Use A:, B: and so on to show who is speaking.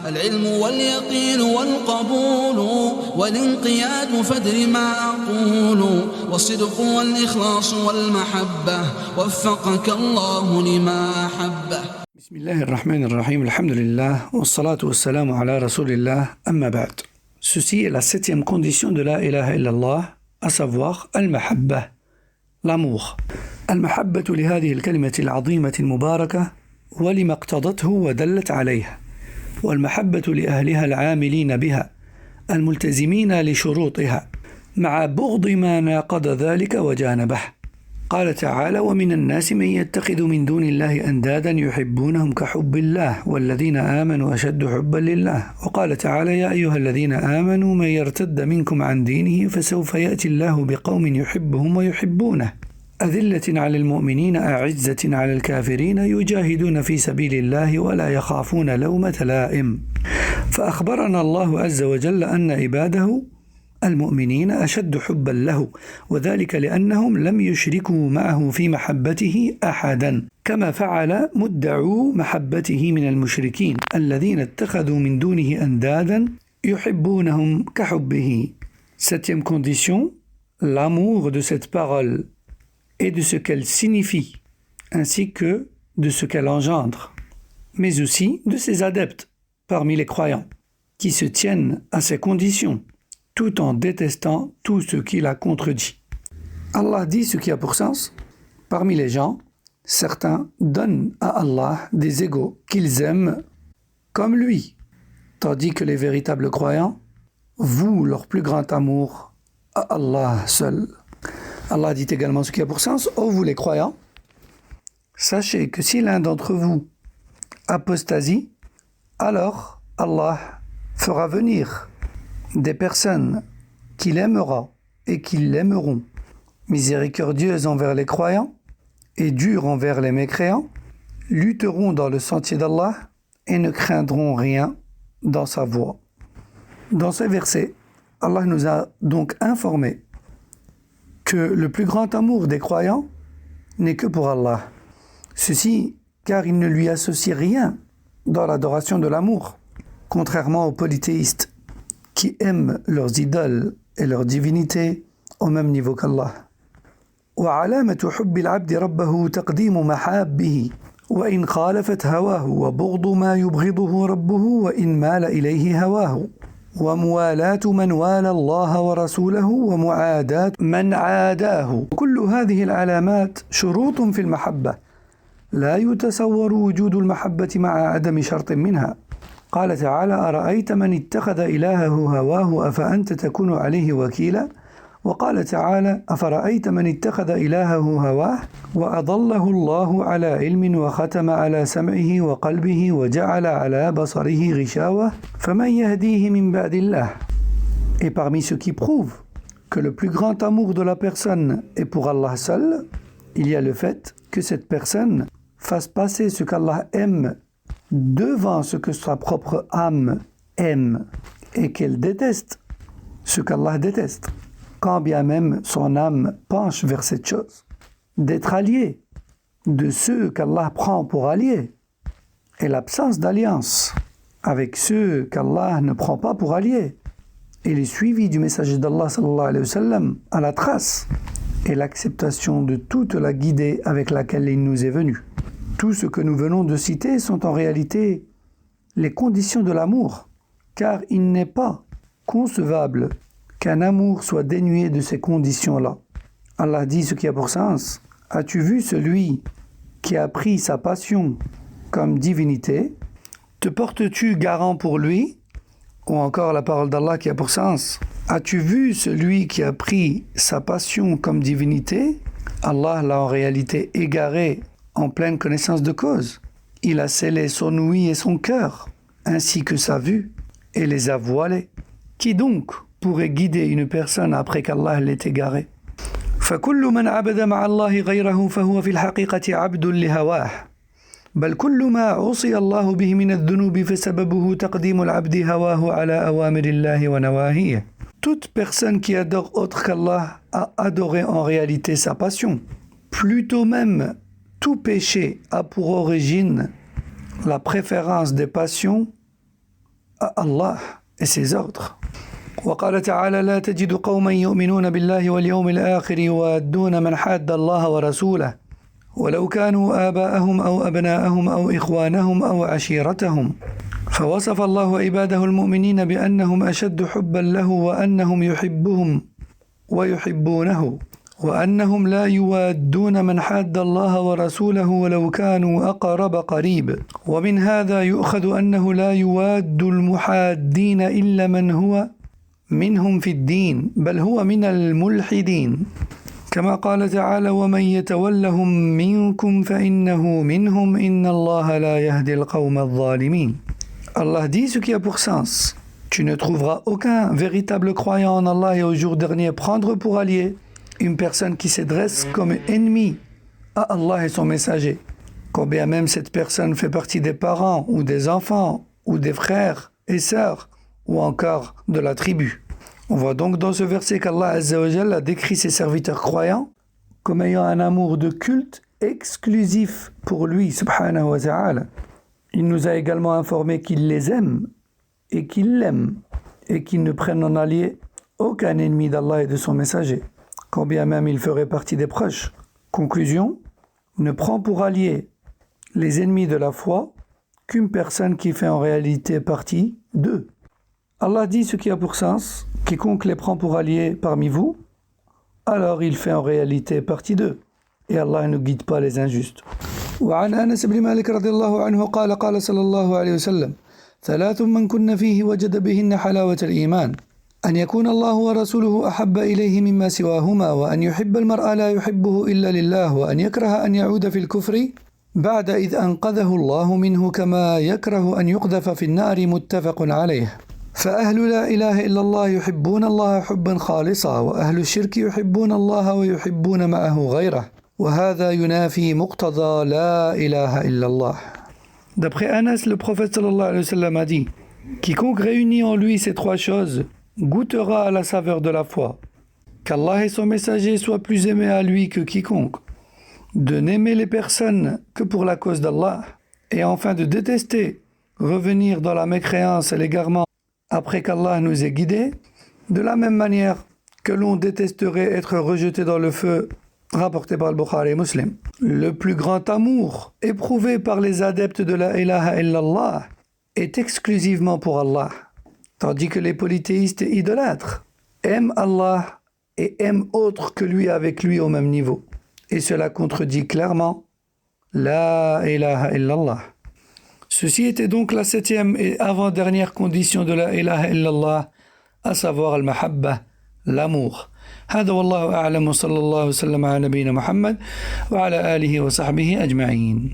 A: العلم واليقين والقبول والانقياد فادر ما أقول والصدق والإخلاص والمحبة وفقك الله لما أحبه.
B: بسم الله الرحمن الرحيم. Alhamdulillah, wassalatu wassalamu ala rasulillah, amma ba'd. Ceci est la 7e condition de la ilaha illallah, à savoir al-mahabba, l'amour. المحبة لهذه الكلمة العظيمة المباركة ولما اقتضته ودلت عليها، والمحبة لأهلها العاملين بها الملتزمين لشروطها، مع بغض ما ناقض ذلك وجانبه. قال تعالى: ومن الناس من يتخذ من دون الله أندادا يحبونهم كحب الله والذين آمنوا أشد حبا لله. وقال تعالى: يا أيها الذين آمنوا من يرتد منكم عن دينه فسوف يأتي الله بقوم يحبهم ويحبونه أذلة على المؤمنين أعزة على الكافرين يجاهدون في سبيل الله ولا يخافون لومة لائم. فأخبرنا الله عز وجل أن عباده المؤمنين أشد حبا له، وذلك لأنهم لم يشركوا معه في محبته أحدا، كما فعل مدعو محبته من المشركين الذين اتخذوا من دونه أندادا يحبونهم كحبه. Septième condition, l'amour de cette parole et de ce qu'elle signifie, ainsi que de ce qu'elle engendre, mais aussi de ses adeptes parmi les croyants, qui se tiennent à ces conditions, tout en détestant tout ce qui la contredit. Allah dit ce qui a pour sens: parmi les gens, certains donnent à Allah des égaux qu'ils aiment comme lui, tandis que les véritables croyants vouent leur plus grand amour à Allah seul. Allah dit également ce qui a pour sens: ô vous les croyants, sachez que si l'un d'entre vous apostasie, alors Allah fera venir des personnes qu'il aimera et qui l'aimeront, miséricordieuses envers les croyants et dures envers les mécréants, lutteront dans le sentier d'Allah et ne craindront rien dans sa voie. Dans ces versets, Allah nous a donc informé que le plus grand amour des croyants n'est que pour Allah. Ceci car il ne lui associe rien dans l'adoration de l'amour, contrairement aux polythéistes qui aiment leurs idoles et leurs divinités au même niveau qu'Allah. وعلامة حب العبد ربه تقديم محابه وإن خالفت هواه وبغض ما يبغضه ربه وإن مال إليه هواه وموالاة من والى الله ورسوله ومعاداة من عاداه. كل هذه العلامات شروط في المحبة، لا يتصور وجود المحبة مع عدم شرط منها. قال تعالى: أرأيت من اتخذ إلهه هواه أفأنت تكون عليه وكيلا. وقال تعالى: أفرأيت من اتخذ إلهه هواه وأضله الله على علم وختم على سمعه وقلبه وجعل على بصره غشاوة فمن يهديه من بعد الله. Et parmi ce qui prouve que le plus grand amour de la personne est pour Allah seul, il y a le fait que cette personne fasse passer ce qu'Allah aime devant ce que sa propre âme aime et qu'elle déteste ce qu'Allah déteste, quand bien même son âme penche vers cette chose, d'être allié de ceux qu'Allah prend pour alliés et l'absence d'alliance avec ceux qu'Allah ne prend pas pour alliés et les suivis du messager d'Allah sallallahu alayhi wa sallam à la trace et l'acceptation de toute la guidée avec laquelle il nous est venu. Tout ce que nous venons de citer sont en réalité les conditions de l'amour, car il n'est pas concevable qu'un amour soit dénué de ces conditions-là. Allah dit ce qui a pour sens: as-tu vu celui qui a pris sa passion comme divinité? Te portes-tu garant pour lui? Ou encore la parole d'Allah qui a pour sens: as-tu vu celui qui a pris sa passion comme divinité? Allah l'a en réalité égaré en pleine connaissance de cause. Il a scellé son ouïe et son cœur, ainsi que sa vue, et les a voilés. Qui donc pourrait guider une personne après qu'Allah l'ait égaré? فكل من عبد مع الله غيره فهو في الحقيقة عبد لهواه، بل كل ما عصي الله به من الذنوب فسببه تقديم العبد هواه على أوامر الله ونواهيه. Toute personne qui adore autre qu'Allah a adoré en réalité sa passion. Plutôt même, tout péché a pour origine la préférence des passions à Allah et ses ordres. وقال تعالى لا تجد قوما يؤمنون بالله واليوم الآخر يوادون من حاد الله ورسوله ولو كانوا آباءهم أو أبناءهم أو إخوانهم أو عشيرتهم فوصف الله عباده المؤمنين بأنهم أشد حبا له وأنهم يحبهم ويحبونه وأنهم لا يوادون من حاد الله ورسوله ولو كانوا أقرب قريب ومن هذا يؤخذ أنه لا يواد المحادين إلا من هو منهم في الدين بل هو من الملحدين كما قال تعالى ومن يتولهم منكم فإنه منهم إن الله لا يهدي القوم الظالمين. Allah dit ce qui a pour sens. Tu ne trouveras aucun véritable croyant en Allah et au jour dernier prendre pour allié une personne qui se dresse comme ennemi à Allah et son messager, quand bien même cette personne fait partie des parents ou des enfants ou des frères et sœurs ou encore de la tribu. On voit donc dans ce verset qu'Allah Azza wa Jalla a décrit ses serviteurs croyants comme ayant un amour de culte exclusif pour lui, subhanahu wa ta'ala. Il nous a également informé qu'il les aime et qu'il l'aime et qu'il ne prenne en allié aucun ennemi d'Allah et de son messager, quand bien même il ferait partie des proches. Conclusion, ne prend pour allié les ennemis de la foi qu'une personne qui fait en réalité partie d'eux. Allah dit ce qui a pour sens, quiconque les prend pour alliés parmi vous, alors il fait en réalité partie d'eux. Et Allah ne guide pas les injustes. وعن أنس بن مالك رضي الله عنه قال قال صلى الله عليه وسلم ثلاث من كن فيه وجد بهن حلاوة الإيمان أن يكون الله ورسوله أحب إليه مما سواهما وأن يحب المرء لا يحبه إلا لله وأن يكره أن يعود في الكفر بعد إذ أنقذه الله منه كما يكره أن يقذف في النار متفق عليه. فأهل لا إله إلا الله يحبون الله حبا خالصا وأهل الشرك يحبون الله ويحبون معه غيره وهذا ينافي مقتضى لا إله إلا الله. D'après Anas, le prophète sallallahu alayhi wa sallam a dit quiconque réunit en lui ces trois choses goûtera à la saveur de la foi, qu'Allah et son messager soient plus aimés à lui que quiconque, de n'aimer les personnes que pour la cause d'Allah, et enfin de détester revenir dans la mécréance et l'égarement après qu'Allah nous ait guidés, de la même manière que l'on détesterait être rejeté dans le feu, rapporté par Al-Bukhari et Muslim. Le plus grand amour éprouvé par les adeptes de la ilaha illallah est exclusivement pour Allah, tandis que les polythéistes et idolâtres aiment Allah et aiment autre que lui avec lui au même niveau. Et cela contredit clairement la ilaha illallah. Ceci était donc la 7e et avant-dernière condition de la ilaha illallah, à savoir al-mahabba, l'amour. هذا والله أعلم وصلى الله وسلم على نبينا محمد وعلى آله وصحبه أجمعين.